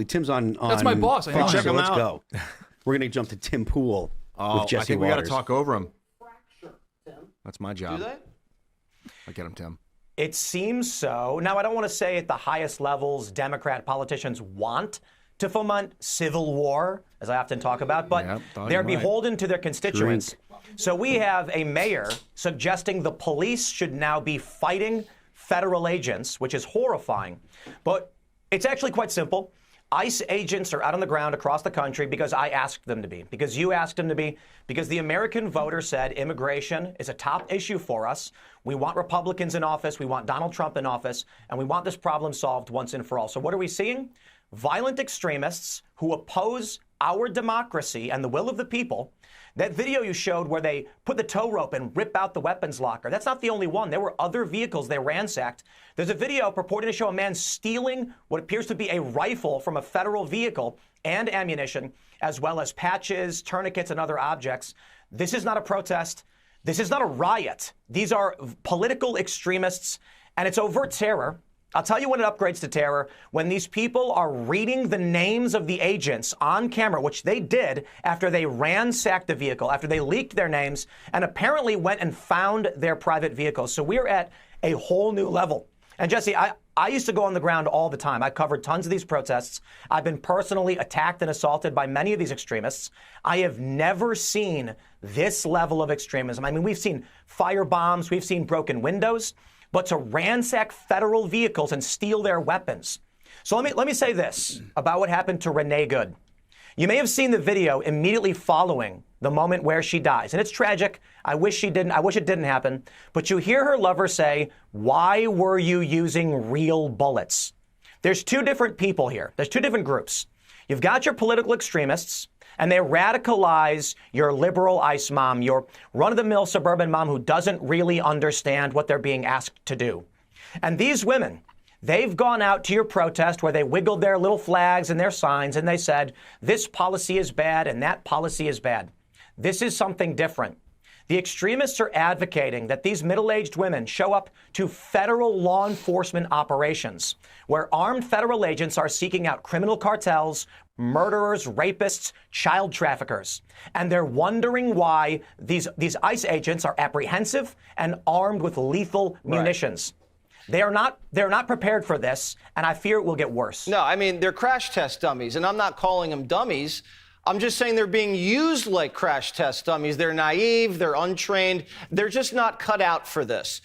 Tim's on That's my boss. I know. Fox, Check so him let's out. go. We're going to jump to Tim Pool with Jesse I think Waters. we got to talk over him. That's my job. Do they? I get him, Tim. It seems so. Now, I don't want to say at the highest levels Democrat politicians want to foment civil war, as I often talk about, but they're beholden to their constituents. So we have a mayor suggesting the police should now be fighting federal agents, which is horrifying. But it's actually quite simple. ICE agents are out on the ground across the country because I asked them to be, because you asked them to be, because the American voter said immigration is a top issue for us. We want Republicans in office. We want Donald Trump in office. And we want this problem solved once and for all. So what are we seeing? Violent extremists who oppose our democracy and the will of the people. That video you showed where they put the tow rope and rip out the weapons locker, that's not the only one. There were other vehicles they ransacked. There's a video purporting to show a man stealing what appears to be a rifle from a federal vehicle and ammunition, as well as patches, tourniquets, and other objects. This is not a protest. This is not a riot. These are political extremists, and it's overt terror. I'll tell you when it upgrades to terror, when these people are reading the names of the agents on camera, which they did after they ransacked the vehicle, after they leaked their names, and apparently went and found their private vehicles. So we're at a whole new level. And Jesse, I used to go on the ground all the time. I covered tons of these protests. I've been personally attacked and assaulted by many of these extremists. I have never seen this level of extremism. I mean, we've seen fire bombs, we've seen broken windows, but to ransack federal vehicles and steal their weapons. So let me say this about what happened to Renee Good. You may have seen the video immediately following the moment where she dies. And it's tragic. I wish it didn't happen. But you hear her lover say, "Why were you using real bullets?" There's two different people here. There's two different groups. You've got your political extremists, and they radicalize your liberal ICE mom, your run-of-the-mill suburban mom who doesn't really understand what they're being asked to do. And these women, they've gone out to your protest where they wiggled their little flags and their signs, and they said, this policy is bad and that policy is bad. This is something different. The extremists are advocating that these middle-aged women show up to federal law enforcement operations where armed federal agents are seeking out criminal cartels, murderers, rapists, child traffickers. And they're wondering why these ICE agents are apprehensive and armed with lethal munitions. They're not prepared for this, and I fear it will get worse. No, I mean, they're crash test dummies, and I'm not calling them dummies. I'm just saying they're being used like crash test dummies. They're naive, they're untrained, they're just not cut out for this.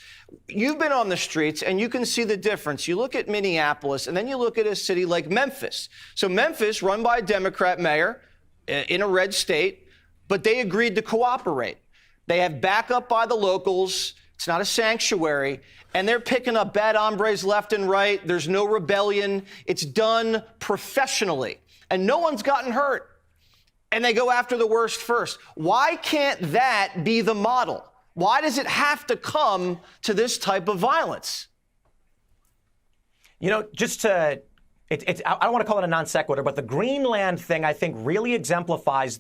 You've been on the streets and you can see the difference. You look at Minneapolis and then you look at a city like Memphis. So Memphis, run by a Democrat mayor in a red state, but they agreed to cooperate. They have backup by the locals. It's not a sanctuary. And they're picking up bad hombres left and right. There's no rebellion. It's done professionally. And no one's gotten hurt. And they go after the worst first. Why can't that be the model? Why does it have to come to this type of violence? You know, I don't want to call it a non sequitur, but the Greenland thing, I think, really exemplifies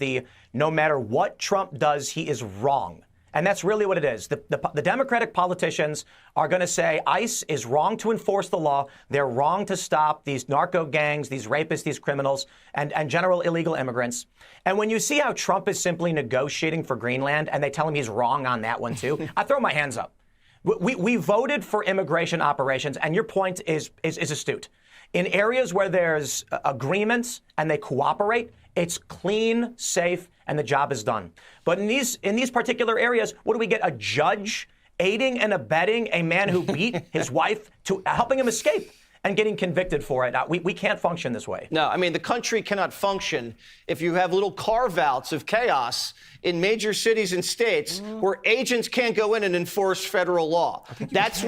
no matter what Trump does, he is wrong. And that's really what it is. The Democratic politicians are going to say ICE is wrong to enforce the law. They're wrong to stop these narco gangs, these rapists, these criminals, and general illegal immigrants. And when you see how Trump is simply negotiating for Greenland and they tell him he's wrong on that one, too, I throw my hands up. We voted for immigration operations, and your point is astute. In areas where there's agreements and they cooperate, it's clean, safe, and the job is done. But in these particular areas, what do we get? A judge aiding and abetting a man who beat his wife to helping him escape and getting convicted for it. We can't function this way. No, I mean, the country cannot function if you have little carve-outs of chaos in major cities and states where agents can't go in and enforce federal law. That's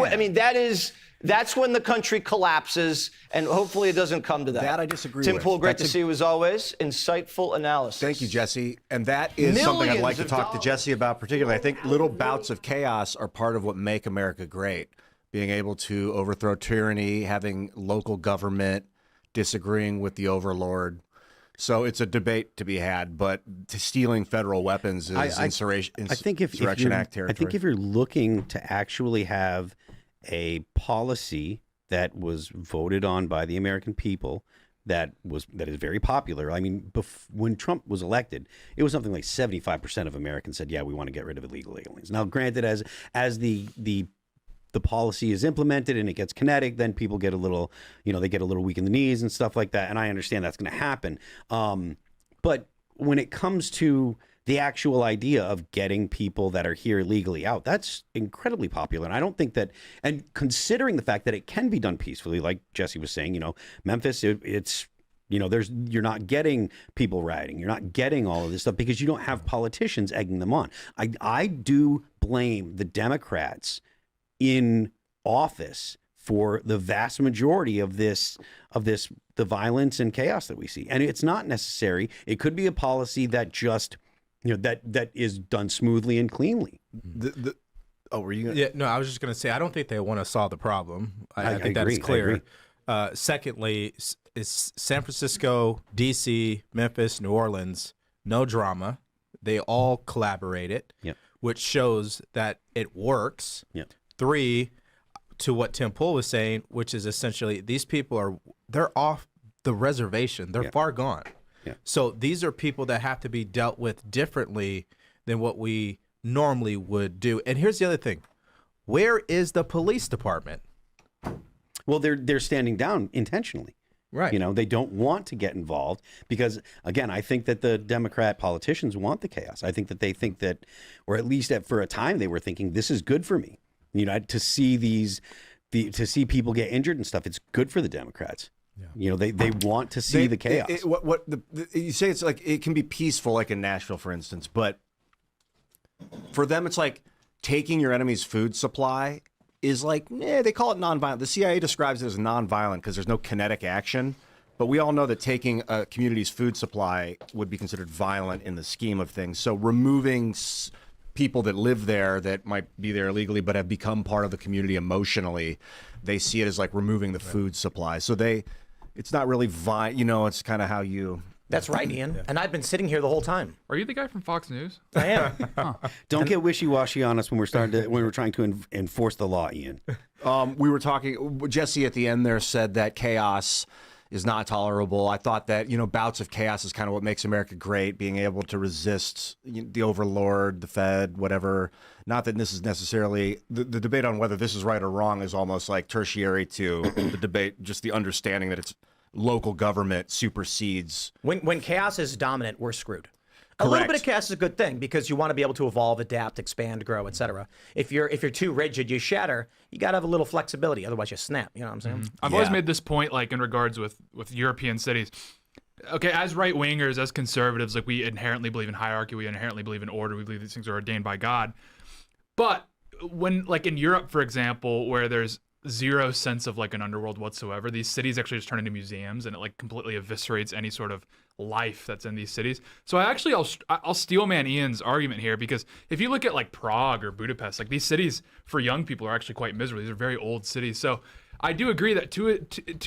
when the country collapses, and hopefully it doesn't come to that. That I disagree Tim with. Pool, great to see you as always. Insightful analysis. Thank you, Jesse. And that is something I'd like to talk to Jesse about particularly. I think little bouts of chaos are part of what make America great. Being able to overthrow tyranny, having local government, disagreeing with the overlord. So it's a debate to be had, but stealing federal weapons is Insurrection Act territory. I think if you're looking to actually have a policy that was voted on by the American people that is very popular. I mean, when Trump was elected, it was something like 75% of Americans said, "Yeah, we want to get rid of illegal aliens." Now, granted, as the policy is implemented and it gets kinetic, then people get a little, they get a little weak in the knees and stuff like that. And I understand that's going to happen. But when it comes to the actual idea of getting people that are here legally out, that's incredibly popular. And I don't think that, and considering the fact that it can be done peacefully, like Jesse was saying, Memphis, it's, you're not getting people rioting. You're not getting all of this stuff because you don't have politicians egging them on. I do blame the Democrats in office for the vast majority of the violence and chaos that we see. And it's not necessary. It could be a policy that just, that is done smoothly and cleanly. Were you gonna... Yeah, no, I was just going to say, I don't think they want to solve the problem. I think that is clear. Secondly, is San Francisco, D.C., Memphis, New Orleans, no drama. They all collaborated, which shows that it works. Yep. 3, to what Tim Pool was saying, which is essentially these people they're off the reservation. They're far gone. Yeah. So these are people that have to be dealt with differently than what we normally would do. And here's the other thing. Where is the police department? Well, they're standing down intentionally. Right. They don't want to get involved because, again, I think that the Democrat politicians want the chaos. I think that they think that, or at least for a time, they were thinking this is good for me. To see to see people get injured and stuff, it's good for the Democrats. Yeah. They want to see the chaos. You say it's like it can be peaceful, like in Nashville, for instance, but for them, it's like taking your enemy's food supply is like, they call it nonviolent. The CIA describes it as nonviolent because there's no kinetic action. But we all know that taking a community's food supply would be considered violent in the scheme of things. So removing people that live there that might be there illegally but have become part of the community emotionally, they see it as like removing the food supply. So it's not really it's kind of how you... That's right, Ian. And I've been sitting here the whole time. Are you the guy from Fox News? I am. Don't get wishy-washy on us when we're trying to enforce the law, Ian. We were talking, Jesse at the end there said that chaos is not tolerable. I thought that, bouts of chaos is kind of what makes America great, being able to resist the overlord, the Fed, whatever. Not that this is necessarily, the debate on whether this is right or wrong is almost like tertiary to the debate, just the understanding that it's local government supersedes. When chaos is dominant, we're screwed. A little bit of chaos is a good thing because you want to be able to evolve, adapt, expand, grow, etc. If you're too rigid, you shatter. You got to have a little flexibility, otherwise you snap. You know what I'm saying? I've always made this point, like in regards with European cities. Okay, as right wingers, as conservatives, like we inherently believe in hierarchy, we inherently believe in order, we believe these things are ordained by God. But when, like in Europe, for example, where there's zero sense of like an underworld whatsoever, these cities actually just turn into museums, and it like completely eviscerates any sort of life that's in these cities. So I'll steel man Ian's argument here, because if you look at like Prague or Budapest, like these cities for young people are actually quite miserable. These are very old cities. So I do agree that to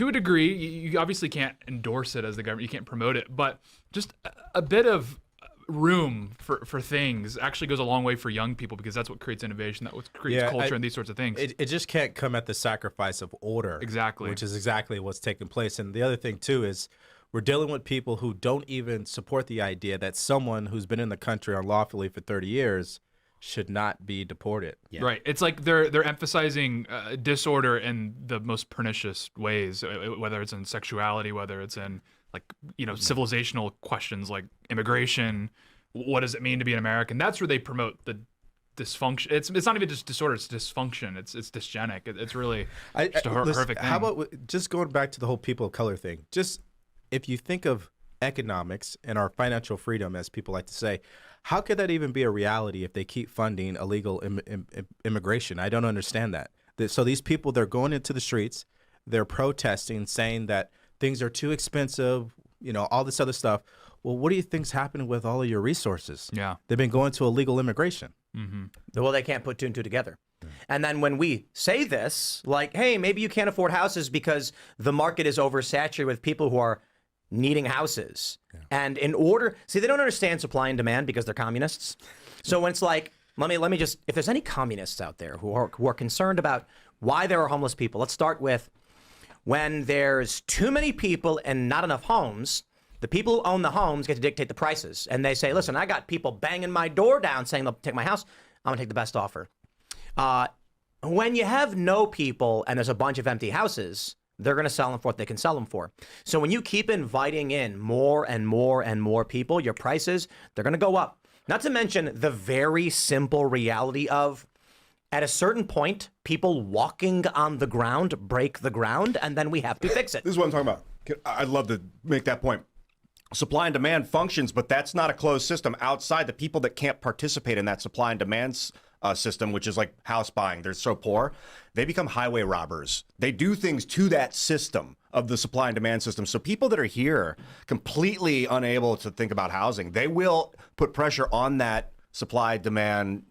a degree, you obviously can't endorse it as the government, you can't promote it, but just a bit of room for things actually goes a long way for young people, because that's what creates innovation, that what creates culture and these sorts of things. It just can't come at the sacrifice of order. Exactly. Which is exactly what's taking place. And the other thing too is we're dealing with people who don't even support the idea that someone who's been in the country unlawfully for 30 years should not be deported. Yeah. Right. It's like they're emphasizing disorder in the most pernicious ways, whether it's in sexuality, whether it's in like, civilizational questions like immigration. What does it mean to be an American? That's where they promote the dysfunction. It's not even just disorder, it's dysfunction. It's dysgenic. It's really just a horrific thing. How about just going back to the whole people of color thing? Just if you think of economics and our financial freedom, as people like to say, how could that even be a reality if they keep funding illegal immigration? I don't understand that. So these people, they're going into the streets, they're protesting, saying that things are too expensive, all this other stuff. Well, what do you think's happening with all of your resources? Yeah. They've been going to illegal immigration. Mm-hmm. Well, they can't put two and two together. And then when we say this, like, hey, maybe you can't afford houses because the market is oversaturated with people who are needing houses. Yeah. And in order, see, they don't understand supply and demand because they're communists. So when it's like, let me just, if there's any communists out there who are concerned about why there are homeless people, let's start with, when there's too many people and not enough homes, the people who own the homes get to dictate the prices. And they say, listen, I got people banging my door down saying they'll take my house. I'm going to take the best offer. When you have no people and there's a bunch of empty houses, they're going to sell them for what they can sell them for. So when you keep inviting in more and more and more people, your prices, they're going to go up. Not to mention the very simple reality of, at a certain point, people walking on the ground break the ground, and then we have to fix it. This is what I'm talking about. I'd love to make that point. Supply and demand functions, but that's not a closed system. Outside, the people that can't participate in that supply and demand system, which is like house buying, they're so poor, they become highway robbers. They do things to that system of the supply and demand system. So people that are here completely unable to think about housing, they will put pressure on that supply demand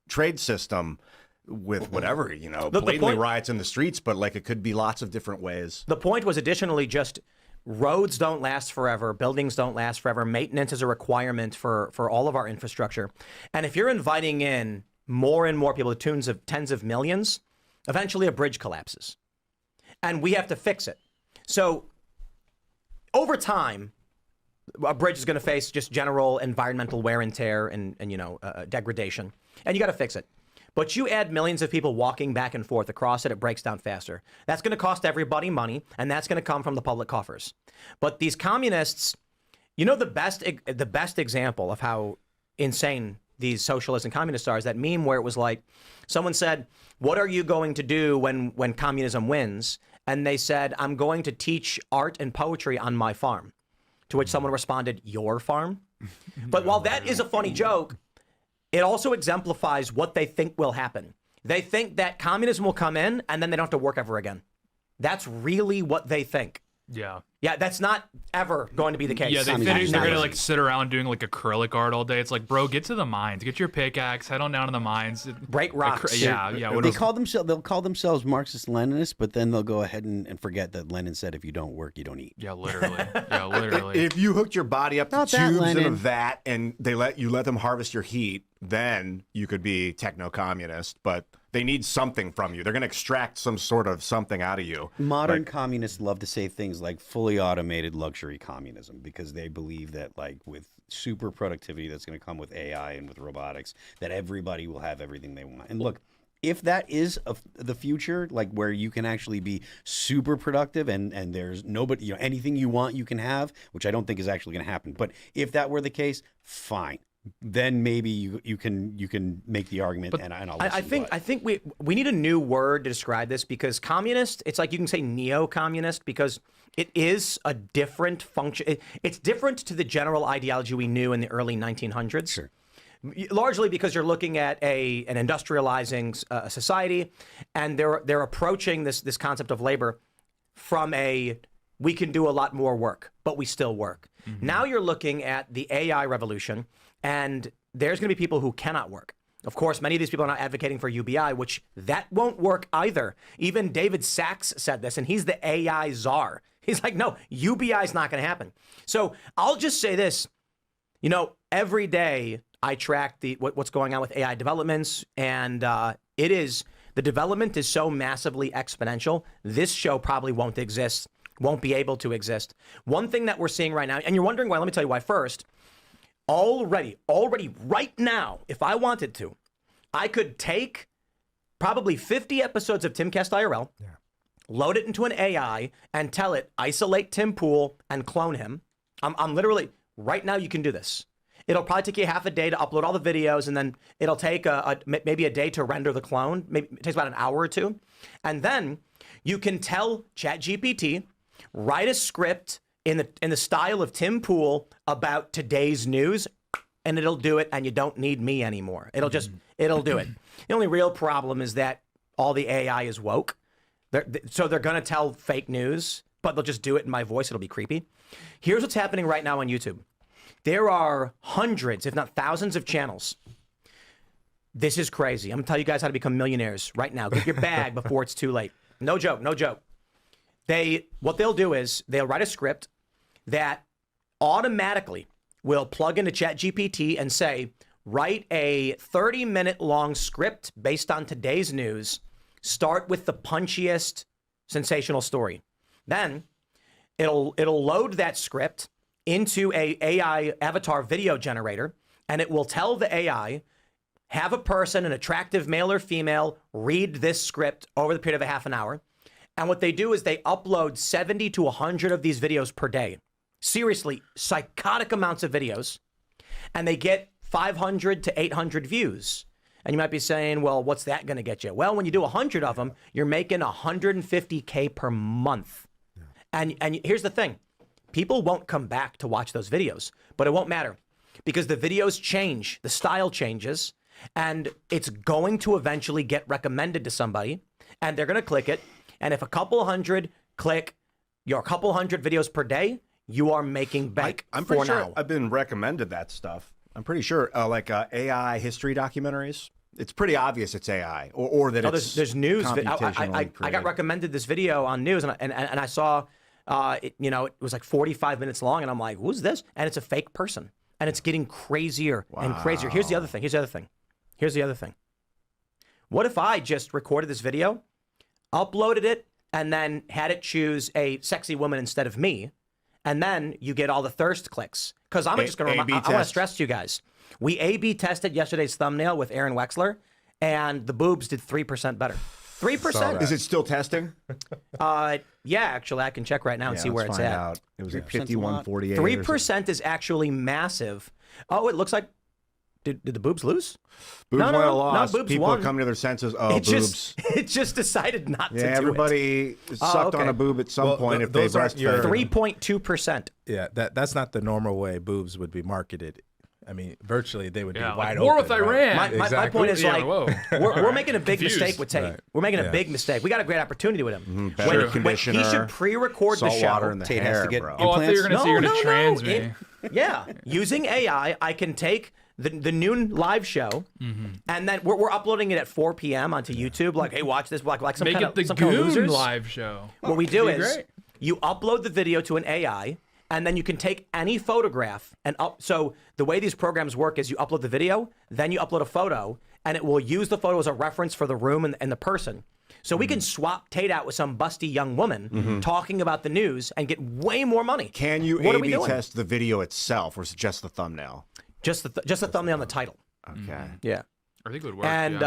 trade system with whatever, blatantly riots in the streets, but like it could be lots of different ways. The point was additionally just roads don't last forever. Buildings don't last forever. Maintenance is a requirement for all of our infrastructure. And if you're inviting in more and more people to tunes of tens of millions, eventually a bridge collapses. And we have to fix it. So over time, a bridge is going to face just general environmental wear and tear and degradation. And you got to fix it. But you add millions of people walking back and forth across it, it breaks down faster. That's going to cost everybody money, and that's going to come from the public coffers. But these communists, the best example of how insane these socialists and communists are is that meme where it was like, someone said, what are you going to do when communism wins? And they said, I'm going to teach art and poetry on my farm. To which someone responded, your farm? But while that is a funny joke, it also exemplifies what they think will happen. They think that communism will come in and then they don't have to work ever again. That's really what they think. Yeah. Yeah, that's not ever going to be the case. Yeah, they're going to like sit around doing like acrylic art all day. It's like, bro, get to the mines. Get your pickaxe. Head on down to the mines. Break rocks. Yeah. They'll call themselves Marxist-Leninists, but then they'll go ahead and forget that Lenin said, if you don't work, you don't eat. Yeah, literally. If you hooked your body up to Not that, tubes in a Lenin. vat and they let them harvest your heat, then you could be techno-communist. But they need something from you. They're going to extract some sort of something out of you. Modern communists love to say things like fully automated luxury communism because they believe that, like, with super productivity that's going to come with AI and with robotics, that everybody will have everything they want. And look, if that is the future, like where you can actually be super productive and there's nobody, anything you want you can have, which I don't think is actually going to happen. But if that were the case, fine. Then maybe you can make the argument, and I'll listen. I think we need a new word to describe this, because communist, it's like you can say neo-communist because it is a different function. It's different to the general ideology we knew in the early 1900s. Sure. Largely because you're looking at an industrializing society, and they're approaching this concept of labor from we can do a lot more work, but we still work. Mm-hmm. Now you're looking at the AI revolution, and there's going to be people who cannot work. Of course, many of these people are not advocating for UBI, which that won't work either. Even David Sachs said this, and he's the AI czar. He's like, no, UBI is not going to happen. So I'll just say this, every day I track what's going on with AI developments, and the development is so massively exponential. This show probably won't be able to exist. One thing that we're seeing right now, and you're wondering why, let me tell you why first. Already right now, if I wanted to, I could take probably 50 episodes of Timcast IRL, load it into an AI, and tell it, isolate Tim Pool and clone him. I'm literally, right now you can do this. It'll probably take you half a day to upload all the videos, and then it'll take maybe a day to render the clone. Maybe it takes about an hour or two. And then you can tell ChatGPT, write a script in the style of Tim Pool about today's news, and it'll do it, and you don't need me anymore. It'll do it. The only real problem is that all the AI is woke. So they're going to tell fake news, but they'll just do it in my voice. It'll be creepy. Here's what's happening right now on YouTube. There are hundreds, if not thousands, of channels. This is crazy. I'm going to tell you guys how to become millionaires right now. Get your bag before it's too late. No joke. What they'll do is they'll write a script that automatically will plug into ChatGPT and say, write a 30-minute long script based on today's news. Start with the punchiest sensational story. Then it'll load that script into a AI avatar video generator, and it will tell the AI, have a person, an attractive male or female, read this script over the period of a half an hour. And what they do is they upload 70 to 100 of these videos per day. Seriously, psychotic amounts of videos. And they get 500 to 800 views. And you might be saying, well, what's that going to get you? Well, when you do 100 of them, you're making $150K per month. And here's the thing. People won't come back to watch those videos, but it won't matter because the videos change, the style changes, and it's going to eventually get recommended to somebody, and they're going to click it. And if a couple hundred click your couple hundred videos per day, you are making bank. I'm pretty sure now. I've been recommended that stuff. I'm pretty sure, like AI history documentaries. It's pretty obvious it's AI, or that it's there's news. computationally I created. got recommended this video on news, and I saw, it was like 45 minutes long, and I'm like, who's this? And it's a fake person, and it's getting crazier and crazier. Here's the other thing. What if I just recorded this video, uploaded it, and then had it choose a sexy woman instead of me, and then you get all the thirst clicks? Because I'm just going to, I want to stress to you guys, we A/B tested yesterday's thumbnail with Aaron Wexler, and the boobs did 3% better. 3%. Is it still testing? Yeah, actually, I can check right now and see where it's at. Out. It was like 51.48. 3% is actually massive. Oh, it looks like. Did the boobs lose? Boobs won a loss. boobs People won. are coming to their senses. Oh, It boobs. just decided not to do Everybody sucked okay. on a boob at some point if they those aren't breastfed. your- it. 3.2%. Yeah, that's not the normal way boobs would be marketed. I mean, virtually they would be Yeah, wide like war open. with right? Iran. My Exactly. point is Yeah, like whoa. we're making a big Confused. mistake with Tate. Right. We're making a Yeah. big mistake. We got a great opportunity with him. Better He conditioner. should pre-record the Salt show. water in the Tate hair, has to get bro. Oh, I thought you were going to say you're going to trans me. Yeah, using AI, I can take the noon live show, and then we're uploading it at 4 p.m. onto YouTube. Like, hey, watch this. Like some Make kind it the of some kind of Goon losers. live show. What we do That'd be is great. you upload the video to an AI, and then you can take any photograph and up. So the way these programs work is you upload the video, then you upload a photo, and it will use the photo as a reference for the room and the person. So we can swap Tate out with some busty young woman talking about the news and get way more money. Can you What are we A/B doing? test the video itself, or is it just the thumbnail? Just the thumbnail and the title. Okay. Yeah. I think it would work. And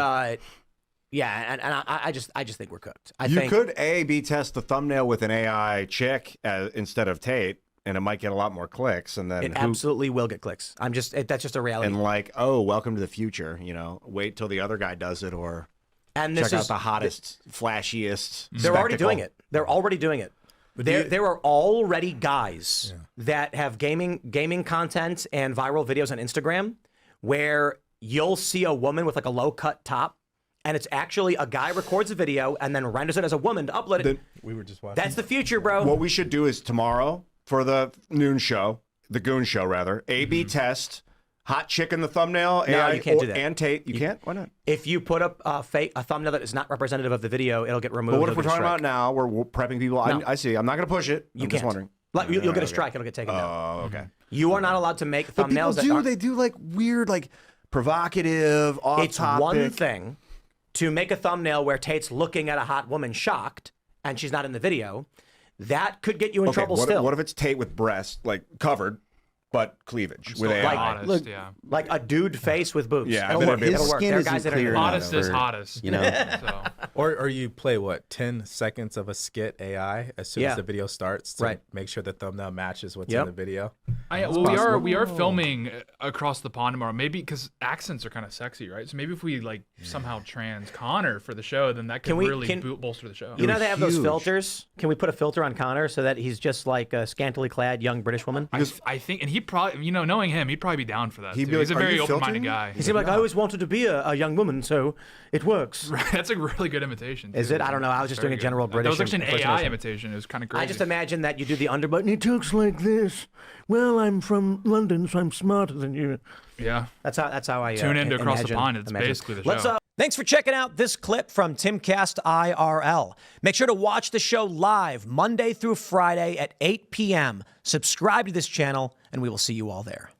yeah. I just think we're cooked. I You think could A/B test the thumbnail with an AI chick instead of Tate, and it might get a lot more clicks. And then it absolutely will get clicks. That's just a reality. and like, oh, welcome to the future. Wait till the other guy does it, or And check this out is the hottest, flashiest. they're already spectacle. doing it. They're already doing it. There are already guys that have gaming content and viral videos on Instagram where you'll see a woman with like a low cut top, and it's actually a guy records a video and then renders it as a woman to upload it. We were just watching. That's the future, bro. What we should do is tomorrow for the noon show, the Goon show rather, A/B test. Hot chick in the thumbnail. No, AI, you can't do that. And Tate, you can't. Why not? If you put up a thumbnail that is not representative of the video, it'll get removed. But what if It'll we're get a talking strike. about now? We're prepping people. No. I see. I'm not going to push it. You I'm can't. just wondering. You'll get a Okay. strike. It'll get taken down. Oh, okay. You are not allowed to make But people thumbnails that do. aren't. They do like weird, like provocative, off It's topic. one thing to make a thumbnail where Tate's looking at a hot woman shocked and she's not in the video. That could get you in trouble still. What if it's Tate with breast, like covered, but cleavage with Still AI? hottest, Look, yeah. Like a dude face with boobs. Yeah, I it'll bet work. it'd be- It'll His work. skin There are isn't guys that are clear doing enough it. Hottest is for- hottest. You know, So Or you play what 10 seconds of a skit AI as soon Yeah. as the video starts to Right. make sure the thumbnail matches what's Yep. in the video. we are filming across the pond tomorrow. Maybe because accents are kind of sexy, right? So maybe if we like somehow trans Connor for the show, then that could Can we- really can- bolster the show. You know they have those huge. filters? Can we put a filter on Connor so that he's just like a scantily clad young British woman? I think, and he probably, knowing him, he'd probably be down for that. He'd Too. be He's a like, "Are very you open-minded filtering guy. He seemed like, I always wanted to be a young woman, so it works. That's a really good imitation. Is too. it? I don't know. I was just Very doing a good. general British That was actually an AI impersonation. imitation. It was kind of crazy. I just imagine that you do the underbite and he talks like this. Well, I'm from London, so I'm smarter than you. Yeah. That's how I Tune into Across the imagine- Pond. It's imagine. basically the Let's, show. thanks for checking out this clip from Timcast IRL. Make sure to watch the show live Monday through Friday at 8 p.m. Subscribe to this channel, and we will see you all there.